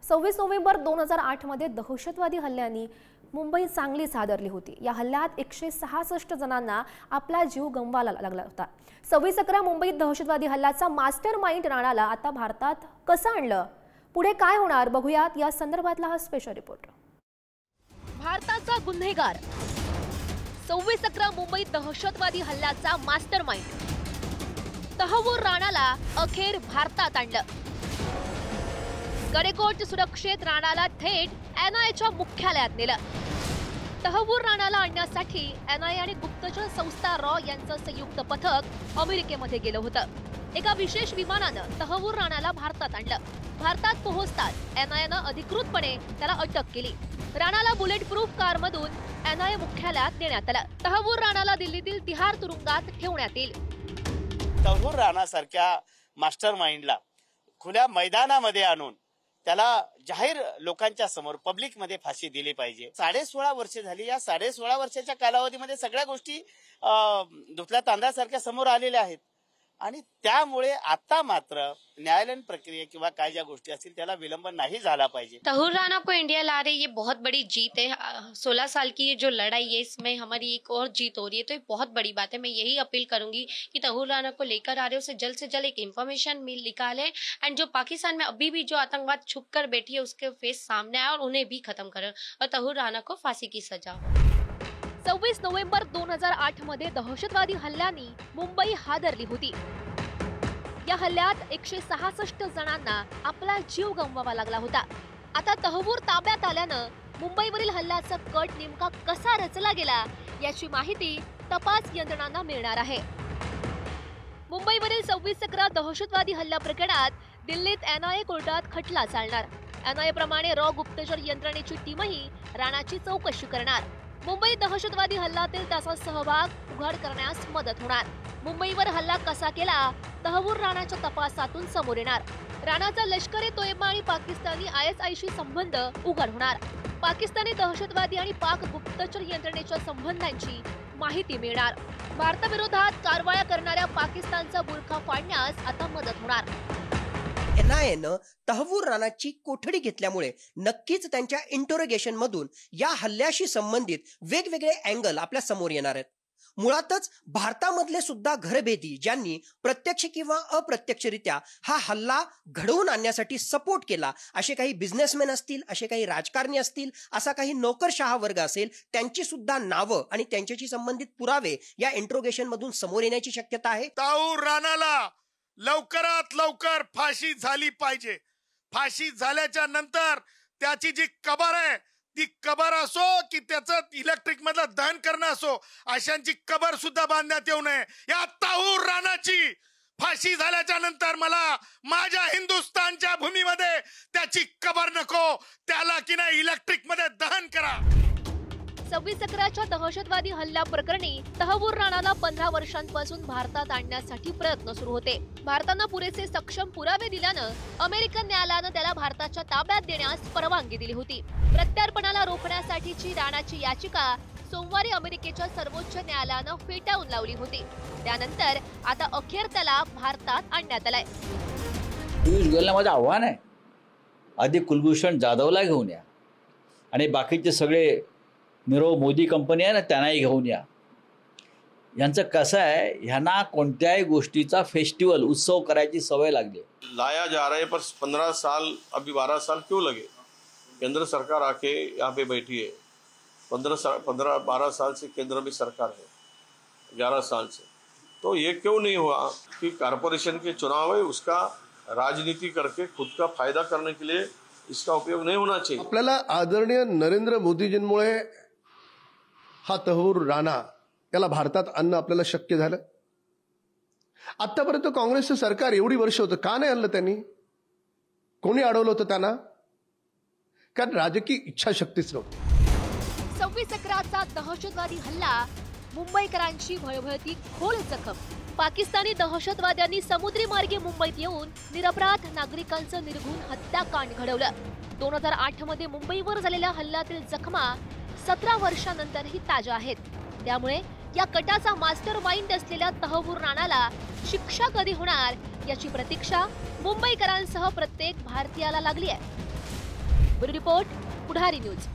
26 November 2008 मध्ये दहशतवादी हल्ल्याने मुंबई चांगलीच हादरली होती। या हल्ल्यात 166 जणांना आपला जीव गमवावा लागला होता। 26/11 मुंबईत दहशतवादी हल्ल्याचा मास्टरमाइंड राणाला आता भारतात कसं आणलं, पुढे काय होणार बघूयात या संदर्भातला हा स्पेशल रिपोर्ट। भारताचा गुन्हेगार 26/11 मुंबईत दहशतवादी हल्ल्याचा मास्टरमाइंड तहव्वूर राणाला अखेर भारतात आणलं। कडेकोट सुरक्षेत राणाला थेट एनआयएच्या मुख्यालयात नेलं। तहव्वूर राणाला आणण्यासाठी एनआयए आणि गुप्तचर संस्था रॉ यांचं संयुक्त पथक अमेरिकेमध्ये गेलं होतं। एका विशेष विमानानं तहव्वूर राणाला भारतात आणलं। भारतात पोहोचताच एनआयएनं अधिकृतपणे त्याला अटक केली। राणाला बुलेट प्रूफ कारमधून एनआयए मुख्यालयात नेण्यात आलं। तहव्वूर राणाला दिल्लीतील तिहार तुरुंगात ठेवण्यात येईल। तहव्वूर राणासारख्या मास्टरमाइंडला खुल्या मैदानामध्ये आणून त्याला जाहीर लोकांच्या समोर पब्लिक मध्ये फाशी दिली पाहिजे। 16.5 वर्ष झाली। या 16.5 वर्षाच्या कालावधीमध्ये सगळ्या गोष्टी धुतल्या तांदळासारख्या समोर आलेल्या आहेत आणि त्यामुळे आता मात्र न्यायालयीन प्रक्रिया किंवा काय ज्या गोष्टी असतील त्याला विलंब नहीं झाला पाहिजे। तहव्वूर राणा को इंडिया ला रहे, ये बहुत बड़ी जीत है। 16 साल की ये जो लड़ाई है, इसमें हमारी एक और जीत हो रही है, तो ये बहुत बड़ी बात है। मैं यही अपील करूंगी कि तहव्वूर राणा को लेकर आ रहे उसे जल्द से जल्द एक इन्फॉर्मेशन निकाले एंड जो पाकिस्तान में अभी भी जो आतंकवाद छुप कर बैठी है उसके फेस सामने आए और उन्हें भी खत्म करें और तहव्वूर राणा को फांसी की सजा। 26 नोव्हेंबर 2008 मध्ये दहशतवादी हल्ल्याने मुंबई हादरली होती। या हल्ल्यात 166 जणांना आपला जीव गमवावा लागला होता। आता तहव्वूर ताब्यात आल्यानं मुंबईवरील हल्ल्याचा कट नेमका कसा रचला गेला याची माहिती तपास यंत्रणांना मिळणार आहे। मुंबईवरील 26/11 दहशतवादी हल्ला प्रकरणात दिल्लीत एनआयए कोर्टात खटला चालणार। एनआयए प्रमाणे रॉ गुप्तचर यंत्रणेची टीमही राणाची चौकशी करणार। मुंबई दहशतवादी हल्ल्यातील त्याचा सहभाग उघड करण्यास मदत होणार। मुंबईवर हल्ला कसा केला तहव्वूर राणाच्या तपासातून समोर येणार। राणाचा लष्कर ए तोयबा आणि पाकिस्तानी आयएसआयशी संबंध उघड होणार। पाकिस्तानी दहशतवादी आणि पाक गुप्तचर यंत्रणेच्या संबंधांची माहिती मिळणार। भारताविरोधात कारवाया करणाऱ्या पाकिस्तानचा बुरखा फाडण्यास आता मदत होणार। एनआयएनं तहव्वूर राणाची कोठडी घेतल्यामुळे नक्कीच त्यांच्या इंटरोगेशन मधून या हल्ल्याशी संबंधित वेगवेगळे अँगल आपल्या समोर येणार आहेत। मुळातच भारतामधले सुद्धा घरभेदी ज्यांनी प्रत्यक्ष किंवा अप्रत्यक्षरित्या हा हल्ला घडवून आणण्यासाठी सपोर्ट केला, असे काही बिझनेसमॅन असतील, असे काही राजकारणी असतील, असा काही नोकरशहा वर्ग असेल, त्यांची सुद्धा नावं आणि त्यांच्याशी संबंधित पुरावे या इंटरोगेशन मधून समोर येण्याची शक्यता आहे। तहव्वूर राणाला लवकरात लवकर फाशी झाली पाहिजे। फाशी झाल्याच्या नंतर त्याची जी कबर आहे ती कबर असो की त्याचं इलेक्ट्रिक मधलं दहन करणं असो, अशांची कबर सुद्धा बांधण्यात येऊ नये। या तहव्वूर राणाची फाशी झाल्याच्या नंतर मला माझ्या हिंदुस्थानच्या भूमीमध्ये त्याची कबर नको, त्याला की नाही इलेक्ट्रिक मध्ये दहन करा। 26/11च्या दहशतवादी हल्ला प्रकरणी तहव्वूर राणाला 15 वर्षांपासून भारतात आणण्यासाठी प्रयत्न सुरू होते। भारतानं पुरेसे सक्षम पुरावे दिल्यानं अमेरिकन न्यायालयानं त्याला भारताच्या ताब्यात देण्यास परवानगी दिली होती। प्रत्यार्पणाला रोखण्यासाठीची राणाची याचिका सोमवारी अमेरिकेच्या सर्वोच्च न्यायालयानं फेटाळून लावली होती। त्यानंतर आता अखेर त्याला भारतात आणण्यात आलंय। पियुष गोयलला माझं आव्हान आहे, आधी कुलभूषण जाधवला घेऊन या आणि बाकीचे सगळे नीरव मोदी कंपनी आहे ना त्यांनाही घेऊन या। यांचं कसं आहे, ह्यांना कोणत्याही गोष्टीचा फेस्टिवल उत्सव करायची सवय लागली। लाया जा रहा है पर 15 साल अभी 12 साल क्यों लगे? केंद्र सरकार आके यहाँ पे बैठी है। 12 साल से केंद्र में सरकार है, 11 साल से, तो ये क्यों नहीं हुआ कि कारपोरेशन के चुनाव है उसका राजनीति करके खुद का फायदा करने के लिए इसका उपयोग नहीं होना चाहिए। आपल्याला आदरणीय नरेंद्र मोदीजींमुळे हा तहव्वूर राणा याला भारतात आणणं आपल्याला शक्य झालं। आतापर्यंत काँग्रेसचं सरकार एवढी वर्ष होतं, का नाही आणलं त्यांनी? कोणी अडवलं होतं त्यांना? कारण राजकीय इच्छाशक्तीच नव्हती। 26/11चा दहशतवादी हल्ला, मुंबईकरांची भयभीती खोल जखम। पाकिस्तानी दहशतवाद्यांनी समुद्री मार्गे मुंबईत येऊन निरपराध नागरिकांचं निर्घृण हत्याकांड घडवलं। 2008 मध्ये मुंबईवर झालेल्या हल्ल्यातील जखमा 17 वर्षांनंतरही ताज्या आहेत। त्यामुळे या कटाचा मास्टरमाइंड असलेल्या तहव्वूर राणाला शिक्षा कधी होणार याची प्रतीक्षा मुंबईकरांसह प्रत्येक भारतीयाला लागली आहे। ब्युरो रिपोर्ट, पुढारी न्यूज.